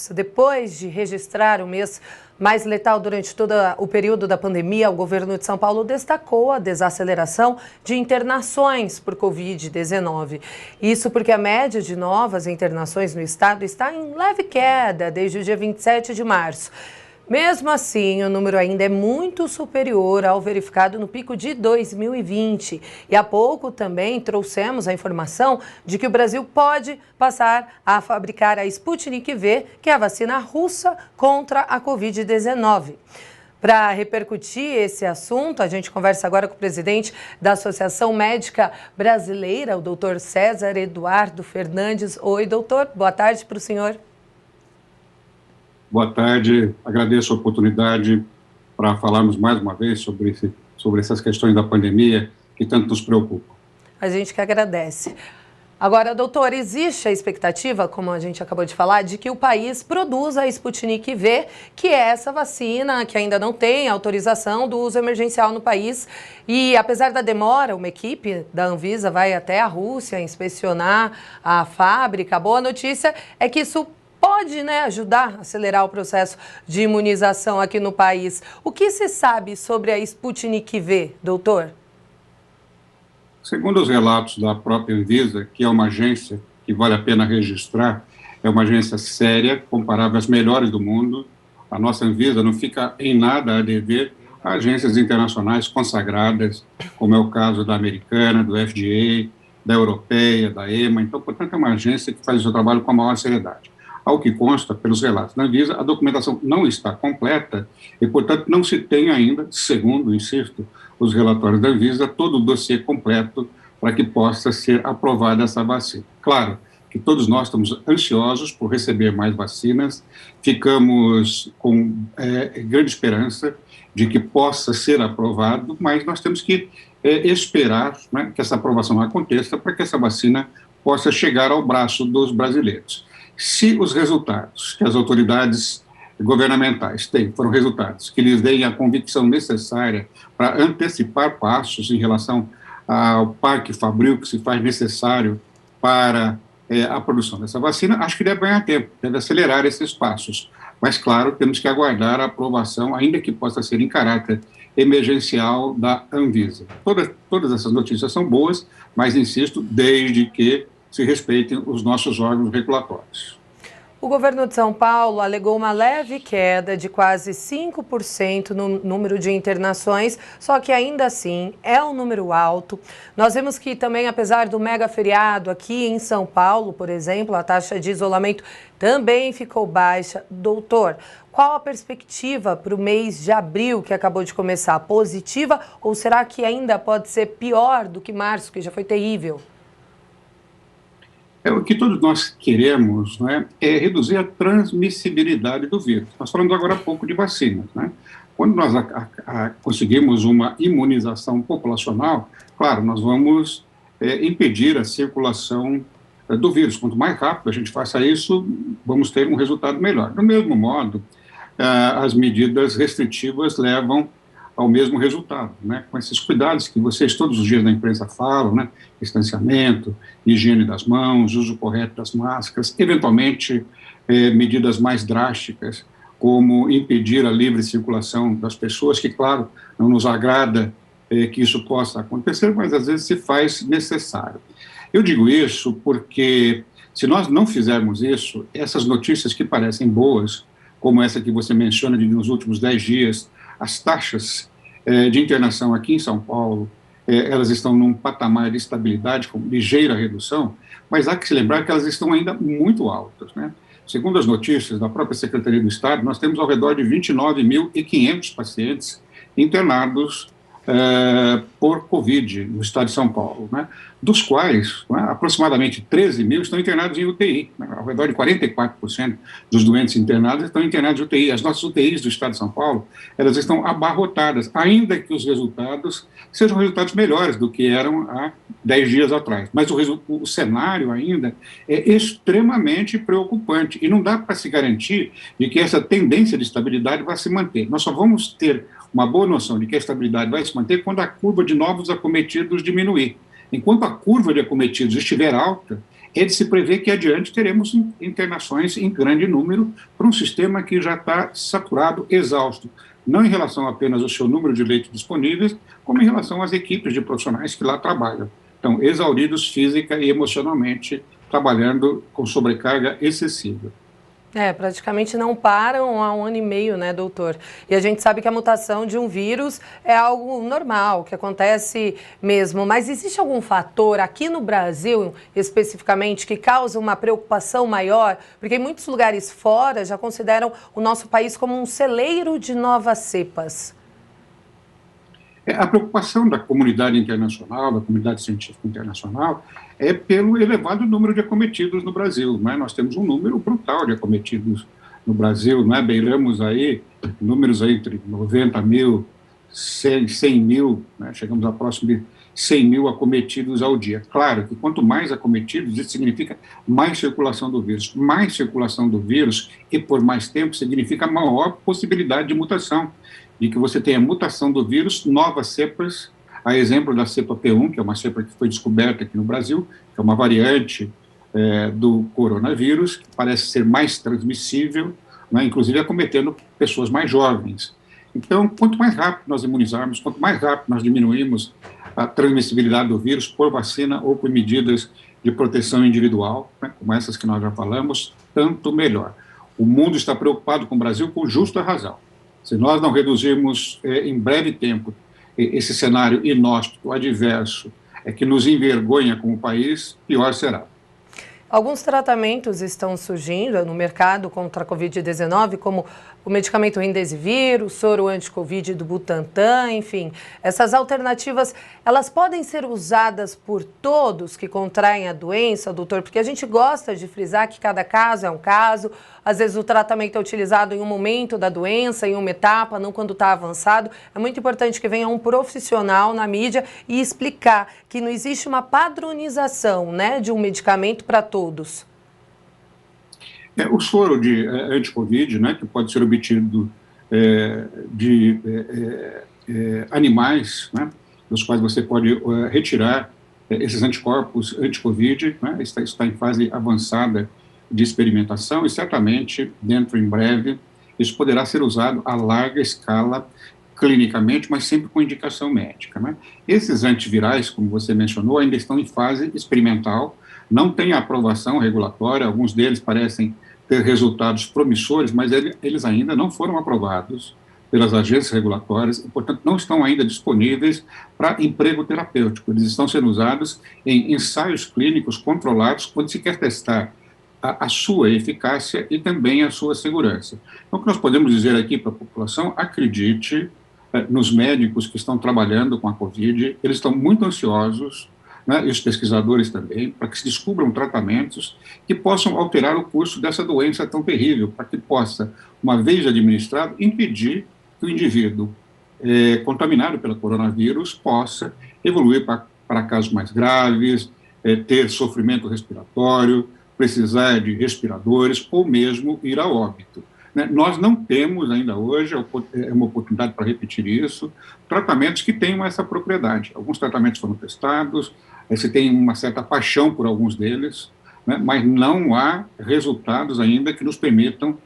março, depois de registrar o mês mais letal durante todo o período da pandemia, o governo de São Paulo destacou a desaceleração de internações por Covid-19. Isso porque a média de novas internações no estado está em leve queda desde o dia 27 de março. Mesmo assim, o número ainda é muito superior ao verificado no pico de 2020. E há pouco também trouxemos a informação de que o Brasil pode passar a fabricar a Sputnik V, que é a vacina russa contra a Covid-19. Para repercutir esse assunto, a gente conversa agora com o presidente da Associação Médica Brasileira, o doutor César Eduardo Fernandes. Oi, doutor. Boa tarde para o senhor. Boa tarde, agradeço a oportunidade para falarmos mais uma vez sobre essas questões da pandemia que tanto nos preocupam. A gente que agradece. Agora, doutor, existe a expectativa, como a gente acabou de falar, de que o país produza a Sputnik V, que é essa vacina que ainda não tem autorização do uso emergencial no país. E, apesar da demora, uma equipe da Anvisa vai até a Rússia inspecionar a fábrica. A boa notícia é que isso pode, ajudar a acelerar o processo de imunização aqui no país. O que se sabe sobre a Sputnik V, doutor? Segundo os relatos da própria Anvisa, que é uma agência que vale a pena registrar, é uma agência séria, comparável às melhores do mundo. A nossa Anvisa não fica em nada a dever a agências internacionais consagradas, como é o caso da americana, do FDA, da europeia, da EMA. Então, portanto, é uma agência que faz o seu trabalho com a maior seriedade. Ao que consta, pelos relatos da Anvisa, a documentação não está completa e, portanto, não se tem ainda, segundo, insisto, os relatórios da Anvisa, todo o dossiê completo para que possa ser aprovada essa vacina. Claro que todos nós estamos ansiosos por receber mais vacinas, ficamos com grande esperança de que possa ser aprovado, mas nós temos que esperar, que essa aprovação aconteça para que essa vacina possa chegar ao braço dos brasileiros. Se os resultados que as autoridades governamentais têm foram resultados que lhes deem a convicção necessária para antecipar passos em relação ao parque fabril que se faz necessário para a produção dessa vacina, acho que deve ganhar tempo, deve acelerar esses passos. Mas, claro, temos que aguardar a aprovação, ainda que possa ser em caráter emergencial, da Anvisa. Todas essas notícias são boas, mas, insisto, desde que se respeitem os nossos órgãos regulatórios. O governo de São Paulo alegou uma leve queda de quase 5% no número de internações, só que ainda assim é um número alto. Nós vemos que também, apesar do mega feriado aqui em São Paulo, por exemplo, a taxa de isolamento também ficou baixa. Doutor, qual a perspectiva para o mês de abril que acabou de começar? Positiva ou será que ainda pode ser pior do que março, que já foi terrível? O que todos nós queremos, é reduzir a transmissibilidade do vírus. Nós falamos agora há pouco de vacinas. Quando nós conseguimos uma imunização populacional, claro, nós vamos impedir a circulação do vírus. Quanto mais rápido a gente faça isso, vamos ter um resultado melhor. Do mesmo modo, as medidas restritivas levam ao mesmo resultado, com esses cuidados que vocês todos os dias na imprensa falam, distanciamento, higiene das mãos, uso correto das máscaras, eventualmente medidas mais drásticas, como impedir a livre circulação das pessoas, que, claro, não nos agrada que isso possa acontecer, mas às vezes se faz necessário. Eu digo isso porque, se nós não fizermos isso, essas notícias que parecem boas, como essa que você menciona de nos últimos 10 dias, as taxas de internação aqui em São Paulo, elas estão num patamar de estabilidade, com ligeira redução, mas há que se lembrar que elas estão ainda muito altas. Segundo as notícias da própria Secretaria do Estado, nós temos ao redor de 29.500 pacientes internados por Covid no estado de São Paulo, dos quais aproximadamente 13 mil estão internados em UTI, ao redor de 44% dos doentes internados estão internados em UTI. As nossas UTIs do estado de São Paulo, elas estão abarrotadas, ainda que os resultados sejam resultados melhores do que eram há 10 dias atrás. Mas o cenário ainda é extremamente preocupante e não dá para se garantir de que essa tendência de estabilidade vai se manter. Nós só vamos ter uma boa noção de que a estabilidade vai se manter quando a curva de novos acometidos diminuir. Enquanto a curva de acometidos estiver alta, é de se prever que adiante teremos internações em grande número para um sistema que já está saturado, exausto, não em relação apenas ao seu número de leitos disponíveis, como em relação às equipes de profissionais que lá trabalham. Então, exauridos física e emocionalmente, trabalhando com sobrecarga excessiva. Praticamente não param há 1 ano e meio, né, doutor? E a gente sabe que a mutação de um vírus é algo normal, que acontece mesmo. Mas existe algum fator aqui no Brasil, especificamente, que causa uma preocupação maior? Porque em muitos lugares fora já consideram o nosso país como um celeiro de novas cepas. A preocupação da comunidade internacional, da comunidade científica internacional, é pelo elevado número de acometidos no Brasil. Né? Nós temos um número brutal de acometidos no Brasil, né? Beiramos aí números aí entre 90 mil, 100 mil, né? Chegamos a próximo de 100 mil acometidos ao dia. Claro que quanto mais acometidos, isso significa mais circulação do vírus. Mais circulação do vírus e por mais tempo significa maior possibilidade de mutação, e que você tenha mutação do vírus, novas cepas, a exemplo da cepa P1, que é uma cepa que foi descoberta aqui no Brasil, que é uma variante do coronavírus, que parece ser mais transmissível, né, inclusive acometendo pessoas mais jovens. Então, quanto mais rápido nós imunizarmos, quanto mais rápido nós diminuímos a transmissibilidade do vírus por vacina ou por medidas de proteção individual, né, como essas que nós já falamos, tanto melhor. O mundo está preocupado com o Brasil com justa razão. Se nós não reduzirmos em breve tempo esse cenário inóspito, adverso, que nos envergonha como país, pior será. Alguns tratamentos estão surgindo no mercado contra a Covid-19, como o medicamento Remdesivir, o soro anti-Covid do Butantan, enfim. Essas alternativas, elas podem ser usadas por todos que contraem a doença, doutor? Porque a gente gosta de frisar que cada caso é um caso. Às vezes o tratamento é utilizado em um momento da doença, em uma etapa, não quando está avançado. É muito importante que venha um profissional na mídia e explicar que não existe uma padronização, né, de um medicamento para todos. O soro de anti-Covid, né, que pode ser obtido de animais, né, dos quais você pode retirar esses anticorpos anti-Covid, né, está em fase avançada de experimentação e certamente, dentro em breve, isso poderá ser usado a larga escala clinicamente, mas sempre com indicação médica. Né? Esses antivirais, como você mencionou, ainda estão em fase experimental, não têm aprovação regulatória, alguns deles parecem ter resultados promissores, mas eles ainda não foram aprovados pelas agências regulatórias e, portanto, não estão ainda disponíveis para emprego terapêutico. Eles estão sendo usados em ensaios clínicos controlados, quando se quer testar a sua eficácia e também a sua segurança. Então, o que nós podemos dizer aqui para a população, acredite nos médicos que estão trabalhando com a Covid, eles estão muito ansiosos, né, e os pesquisadores também, para que se descubram tratamentos que possam alterar o curso dessa doença tão terrível, para que possa, uma vez administrado, impedir que o indivíduo contaminado pelo coronavírus possa evoluir para casos mais graves, ter sofrimento respiratório, precisar de respiradores ou mesmo ir a óbito. Né? Nós não temos ainda hoje, é uma oportunidade para repetir isso, tratamentos que tenham essa propriedade. Alguns tratamentos foram testados, se tem uma certa paixão por alguns deles, né? Mas não há resultados ainda que nos permitam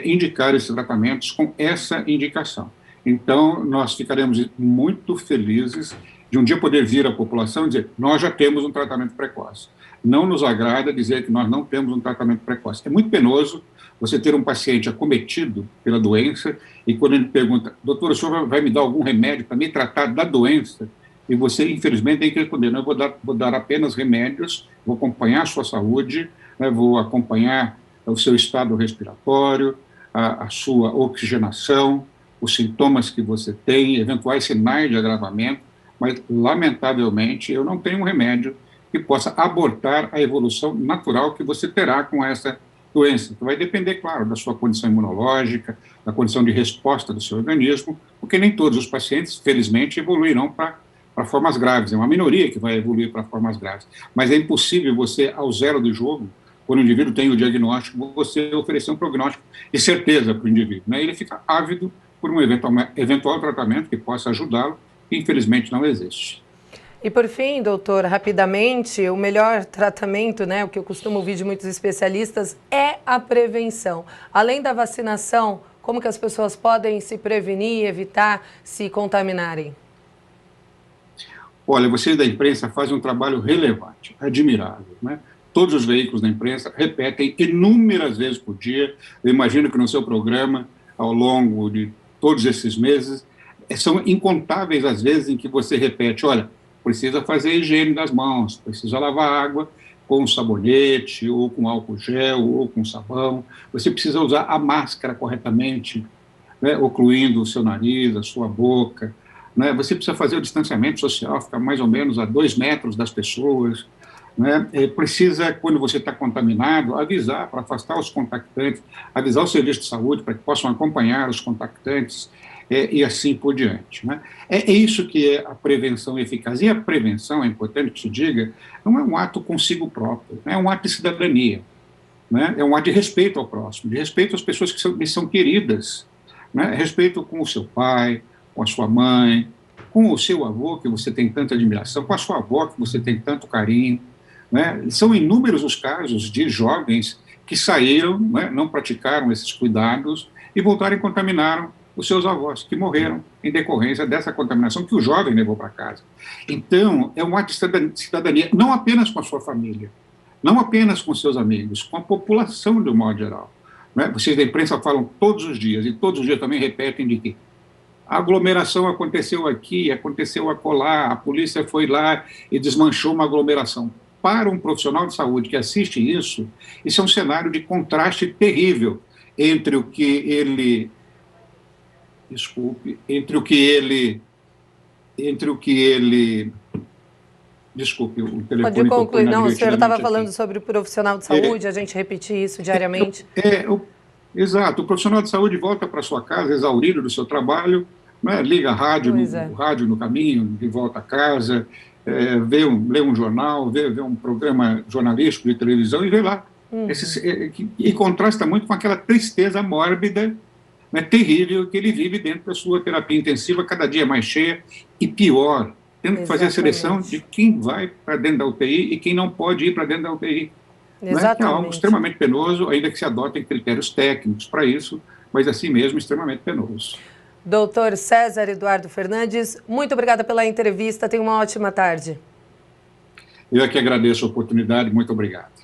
indicar esses tratamentos com essa indicação. Então, nós ficaremos muito felizes de um dia poder vir à população e dizer, nós já temos um tratamento precoce. Não nos agrada dizer que nós não temos um tratamento precoce. É muito penoso você ter um paciente acometido pela doença e quando ele pergunta, doutor, o senhor vai me dar algum remédio para me tratar da doença? E você, infelizmente, tem que responder, não, eu vou dar apenas remédios, vou acompanhar a sua saúde, né, vou acompanhar o seu estado respiratório, a sua oxigenação, os sintomas que você tem, eventuais sinais de agravamento, mas, lamentavelmente, eu não tenho um remédio que possa abortar a evolução natural que você terá com essa doença. Então, vai depender, claro, da sua condição imunológica, da condição de resposta do seu organismo, porque nem todos os pacientes, felizmente, evoluirão para formas graves. É uma minoria que vai evoluir para formas graves. Mas é impossível você, ao zero do jogo, quando o indivíduo tem o diagnóstico, você oferecer um prognóstico de certeza para o indivíduo. Né? Ele fica ávido por um eventual tratamento que possa ajudá-lo, que infelizmente não existe. E por fim, doutor, rapidamente, o melhor tratamento, né, o que eu costumo ouvir de muitos especialistas, é a prevenção. Além da vacinação, como que as pessoas podem se prevenir e evitar se contaminarem? Olha, vocês da imprensa fazem um trabalho relevante, admirável, né? Todos os veículos da imprensa repetem inúmeras vezes por dia. Eu imagino que no seu programa, ao longo de todos esses meses, são incontáveis as vezes em que você repete, olha, precisa fazer a higiene das mãos, precisa lavar água com sabonete, ou com álcool gel, ou com sabão, você precisa usar a máscara corretamente, né, ocluindo o seu nariz, a sua boca, né, você precisa fazer o distanciamento social, ficar mais ou menos a 2 metros das pessoas, né, precisa, quando você está contaminado, avisar para afastar os contactantes, avisar o serviço de saúde para que possam acompanhar os contactantes, e assim por diante. Né? É isso que é a prevenção eficaz. E a prevenção, é importante que se diga, não é um ato consigo próprio, é um ato de cidadania, né? É um ato de respeito ao próximo, de respeito às pessoas que são queridas, né? Respeito com o seu pai, com a sua mãe, com o seu avô, que você tem tanta admiração, com a sua avó, que você tem tanto carinho. Né? São inúmeros os casos de jovens que saíram, né, não praticaram esses cuidados e voltaram e contaminaram os seus avós, que morreram em decorrência dessa contaminação que o jovem levou para casa. Então, é um ato de cidadania, não apenas com a sua família, não apenas com seus amigos, com a população de um modo geral. Né? Vocês da imprensa falam todos os dias, e todos os dias também repetem de que a aglomeração aconteceu aqui, aconteceu acolá, a polícia foi lá e desmanchou uma aglomeração. Para um profissional de saúde que assiste isso é um cenário de contraste terrível entre o que ele... Desculpe, entre o que ele... Desculpe, o telefone... Pode concluir. Não, o senhor estava falando sobre o profissional de saúde, a gente repetir isso diariamente. Exato, o profissional de saúde volta para sua casa exaurido do seu trabalho, né, liga a rádio, o rádio no caminho, de volta a casa, lê um jornal, vê um programa jornalístico de televisão e vê lá. E contrasta muito com aquela tristeza mórbida, né, terrível que ele vive dentro da sua terapia intensiva, cada dia mais cheia e pior, tendo que fazer a seleção de quem vai para dentro da UTI e quem não pode ir para dentro da UTI. Né, que é algo extremamente penoso, ainda que se adotem critérios técnicos para isso, mas assim mesmo extremamente penoso. Doutor César Eduardo Fernandes, muito obrigada pela entrevista, tenha uma ótima tarde. Eu é que agradeço a oportunidade, muito obrigado.